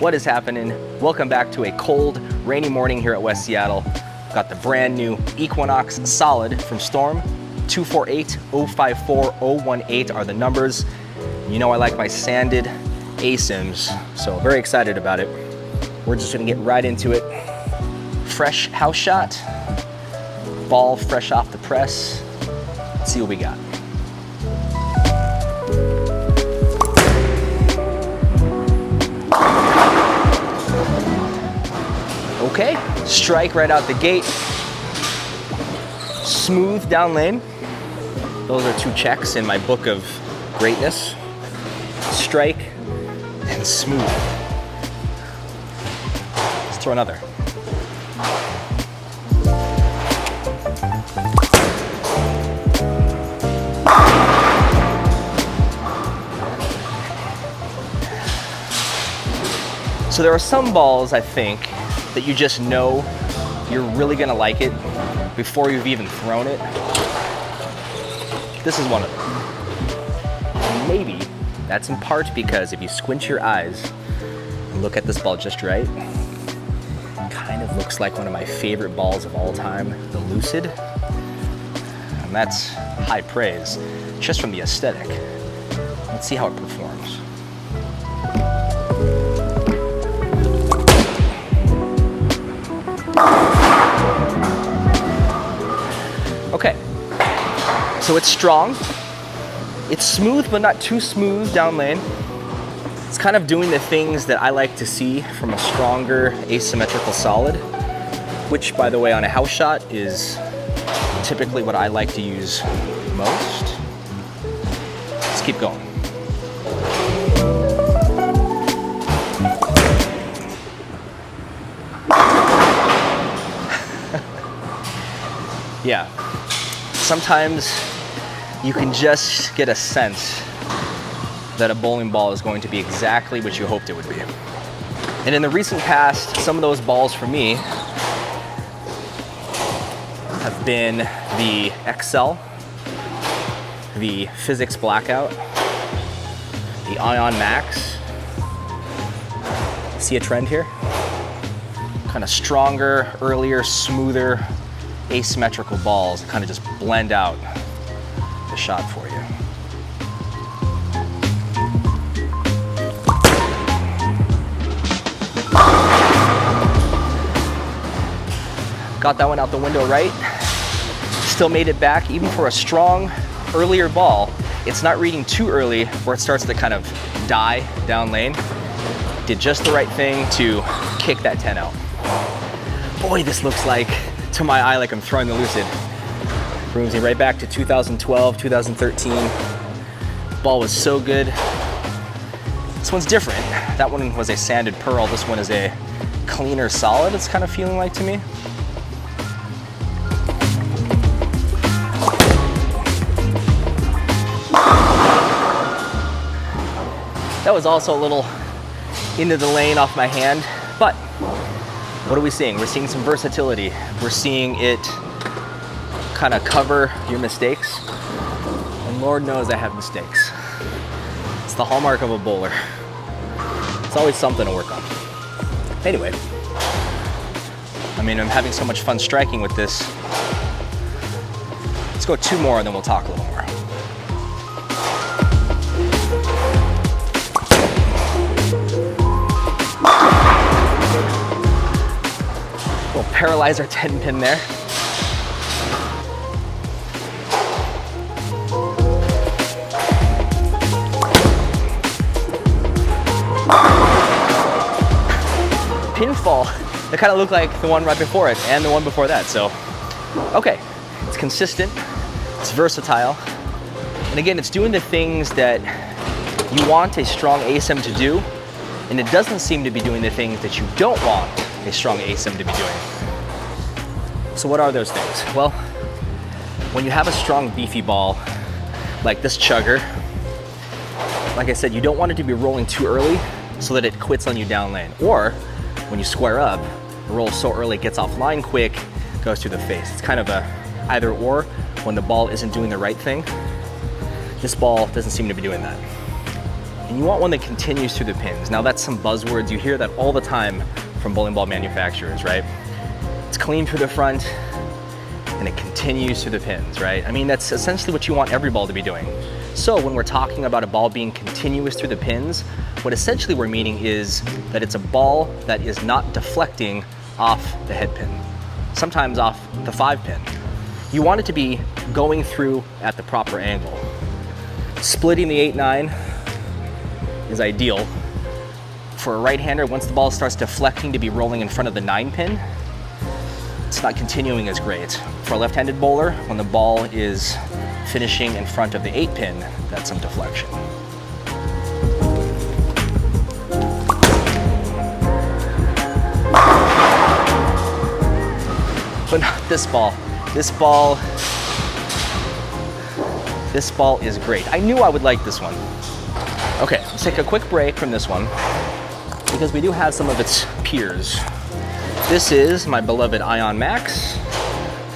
What is happening? Welcome back to a cold, rainy morning here at West Seattle. Got the brand new Equinox Solid from Storm. 248-054-018 are the numbers. You know I like my sanded asyms, so very excited about it. We're just gonna get right into it. Fresh house shot, ball fresh off the press. Let's see what we got. Okay, strike right out the gate. Smooth down lane. Those are 2 checks in my book of greatness. Strike and smooth. Let's throw another. So there are some balls, I think, that you just know you're really gonna like it before you've even thrown it. This is one of them. And maybe that's in part because if you squint your eyes and look at this ball just right, it kind of looks like one of my favorite balls of all time, the Lucid. And that's high praise, just from the aesthetic. Let's see how it performs. Okay, so it's strong. It's smooth, but not too smooth down lane. It's kind of doing the things that I like to see from a stronger asymmetrical solid, which, by the way, on a house shot is typically what I like to use most. Let's keep going. Yeah. Sometimes you can just get a sense that a bowling ball is going to be exactly what you hoped it would be. And in the recent past, some of those balls for me have been the XL, the Physics Blackout, the Ion Max. See a trend here? Kind of stronger, earlier, smoother, asymmetrical balls that kind of just blend out the shot for you. Got that one out the window right. Still made it back, even for a strong, earlier ball. It's not reading too early where it starts to kind of die down lane. Did just the right thing to kick that 10 out. Boy, this looks like, to my eye, like I'm throwing the Lucid. Brings me right back to 2012, 2013. Ball was so good. This one's different. That one was a sanded pearl. This one is a cleaner solid, it's kind of feeling like to me. That was also a little into the lane off my hand, but what are we seeing? We're seeing some versatility. We're seeing it kind of cover your mistakes. And Lord knows I have mistakes. It's the hallmark of a bowler. It's always something to work on. Anyway, I mean, I'm having so much fun striking with this. Let's go 2 more and then we'll talk a little more. We'll paralyze our 10 pin there. Pinfall that kind of looked like the one right before it and the one before that. So, okay, it's consistent, it's versatile, and again, it's doing the things that you want a strong asym to do, and it doesn't seem to be doing the things that you don't want a strong asym to be doing. So what are those things? Well, when you have a strong beefy ball like this chugger, like I said, you don't want it to be rolling too early so that it quits on you down lane. Or when you square up, it rolls so early, it gets offline quick, goes through the face. It's kind of a either or when the ball isn't doing the right thing. This ball doesn't seem to be doing that. And you want one that continues through the pins. Now that's some buzzwords. You hear that all the time from bowling ball manufacturers, right? It's clean through the front and it continues through the pins, right? I mean, that's essentially what you want every ball to be doing. So when we're talking about a ball being continuous through the pins, what essentially we're meaning is that it's a ball that is not deflecting off the head pin, sometimes off the 5 pin. You want it to be going through at the proper angle. Splitting the 8-9 is ideal. For a right-hander, once the ball starts deflecting to be rolling in front of the 9 pin, it's not continuing as great. For a left-handed bowler, when the ball is finishing in front of the 8 pin, that's some deflection. But not this ball. This ball is great. I knew I would like this one. Okay, let's take a quick break from this one because we do have some of its peers. This is my beloved Ion Max.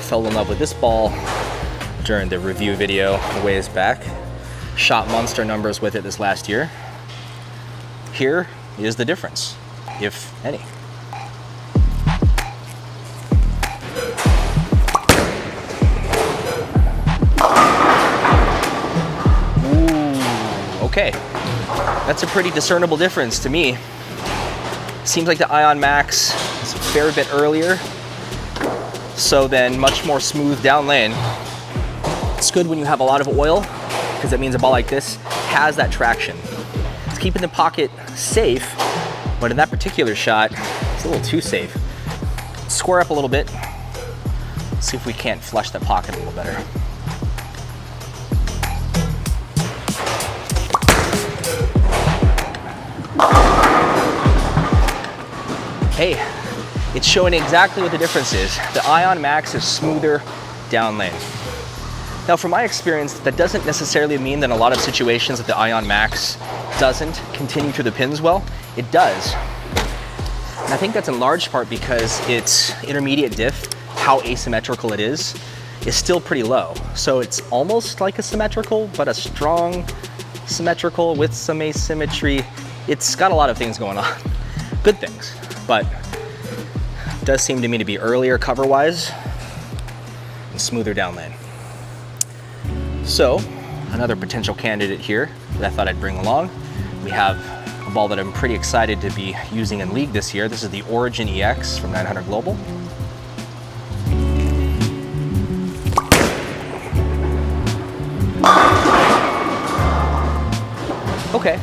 Fell in love with this ball during the review video a ways back. Shot monster numbers with it this last year. Here is the difference, if any. Okay, that's a pretty discernible difference to me. Seems like the Ion Max is a fair bit earlier, so then much more smooth down lane. It's good when you have a lot of oil, because that means a ball like this has that traction. It's keeping the pocket safe, but in that particular shot, it's a little too safe. Square up a little bit, see if we can't flush that pocket a little better. Hey, it's showing exactly what the difference is. The Ion Max is smoother down lane. Now, from my experience, that doesn't necessarily mean that in a lot of situations that the Ion Max doesn't continue through the pins well. It does. And I think that's in large part because its intermediate diff, how asymmetrical it is still pretty low. So it's almost like a symmetrical, but a strong symmetrical with some asymmetry. It's got a lot of things going on. Good things. But it does seem to me to be earlier cover-wise and smoother down lane. So, another potential candidate here that I thought I'd bring along. We have a ball that I'm pretty excited to be using in league this year. This is the Origin EX from 900 Global. Okay,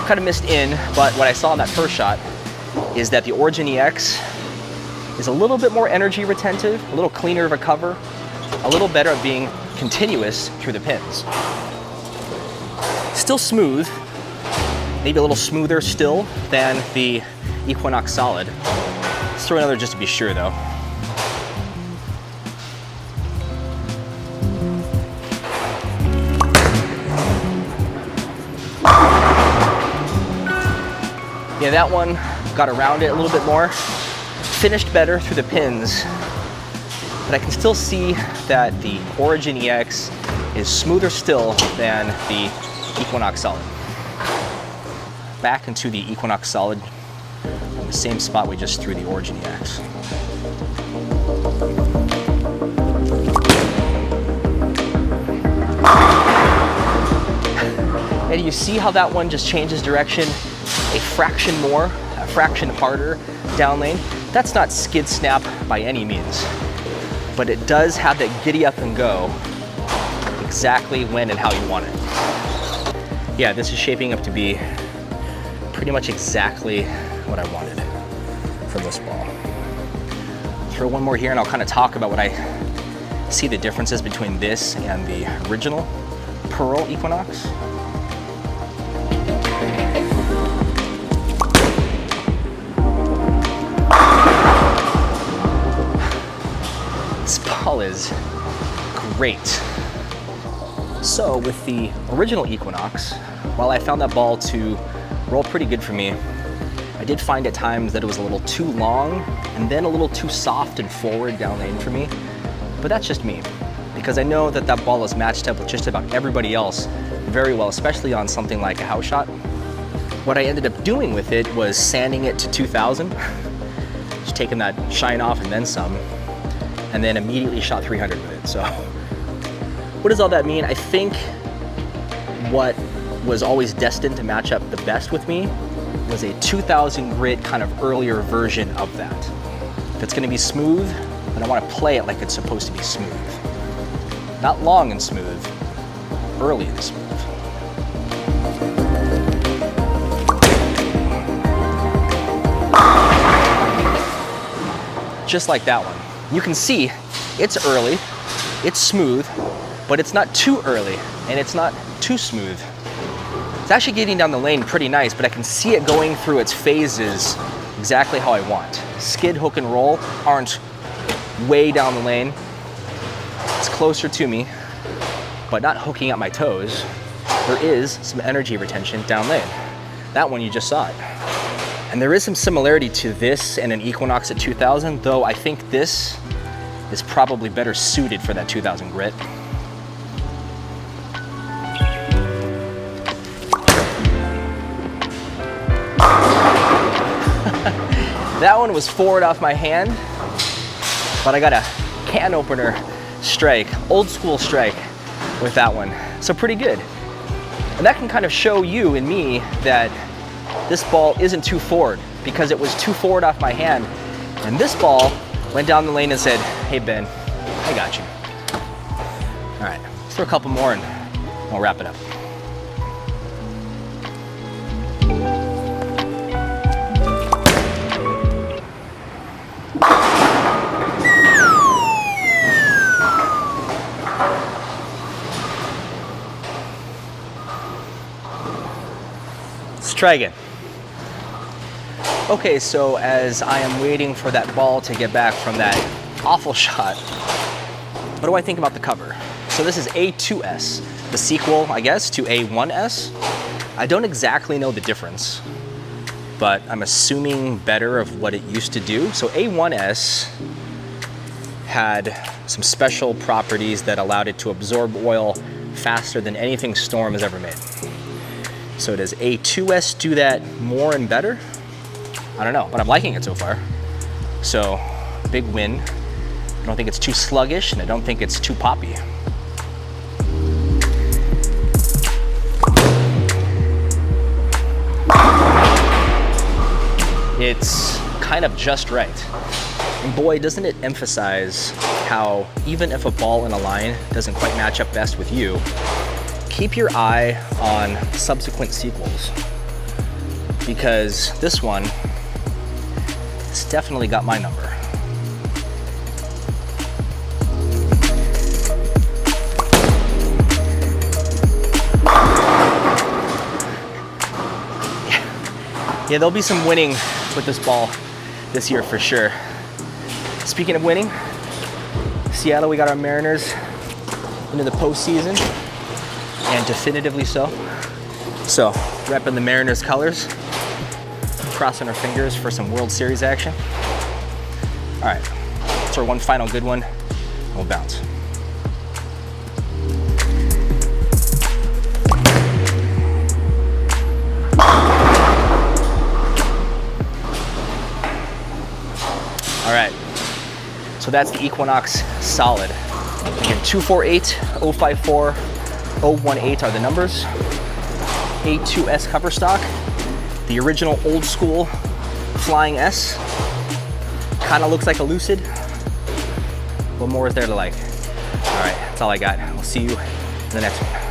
kind of missed in, but what I saw in that first shot is that the Origin EX is a little bit more energy retentive, a little cleaner of a cover, a little better at being continuous through the pins. Still smooth, maybe a little smoother still than the Equinox Solid. Let's throw another just to be sure though. Yeah, that one got around it a little bit more, finished better through the pins, but I can still see that the Origin EX is smoother still than the Equinox Solid. Back into the Equinox Solid in the same spot we just threw the Origin EX. And you see how that one just changes direction a fraction more, a fraction harder down lane. That's not skid snap by any means, but it does have that giddy up and go exactly when and how you want it. Yeah, this is shaping up to be pretty much exactly what I wanted from this ball. Throw one more here and I'll kind of talk about what I see the differences between this and the original Pearl Equinox. This ball is great. So with the original Equinox, while I found that ball to roll pretty good for me, I did find at times that it was a little too long and then a little too soft and forward down lane for me, but that's just me. because I know that that ball is matched up with just about everybody else very well, especially on something like a house shot. What I ended up doing with it was sanding it to 2000, just taking that shine off and then some, and then immediately shot 300 with it. So what does all that mean? I think what was always destined to match up the best with me was a 2000 grit kind of earlier version of that. If it's gonna be smooth, then I wanna play it like it's supposed to be smooth. Not long and smooth, early and smooth. Just like that one. You can see it's early, it's smooth, but it's not too early and it's not too smooth. It's actually getting down the lane pretty nice, but I can see it going through its phases exactly how I want. Skid, hook, and roll aren't way down the lane. It's closer to me, but not hooking up my toes. There is some energy retention down lane. That one, you just saw it. And there is some similarity to this and an Equinox at 2000, though I think this is probably better suited for that 2000 grit. That one was forward off my hand, but I got a can opener strike, old school strike with that one. So pretty good. And that can kind of show you and me that this ball isn't too forward, because it was too forward off my hand. And this ball went down the lane and said, hey Ben, I got you. All right, let's throw a couple more and we'll wrap it up. Let's try again. Okay, so as I am waiting for that ball to get back from that awful shot, what do I think about the cover? So this is A2S, the sequel, I guess, to A1S. I don't exactly know the difference, but I'm assuming better of what it used to do. So A1S had some special properties that allowed it to absorb oil faster than anything Storm has ever made. So does A2S do that more and better? I don't know, but I'm liking it so far. So, big win. I don't think it's too sluggish, and I don't think it's too poppy. It's kind of just right. And boy, doesn't it emphasize how even if a ball in a line doesn't quite match up best with you, keep your eye on subsequent sequels, because this one, it's definitely got my number. Yeah, there'll be some winning with this ball this year for sure. Speaking of winning, Seattle, we got our Mariners into the postseason, and definitively so. So, repping the Mariners colors, crossing our fingers for some World Series action. All right, let's throw one final good one, and we'll bounce. All right, so that's the Equinox Solid. Again, 248, 054, 018 are the numbers. A2S cover stock. The original old school Flying S. Kind of looks like a Lucid. What more is there to like? All right, that's all I got. We'll see you in the next one.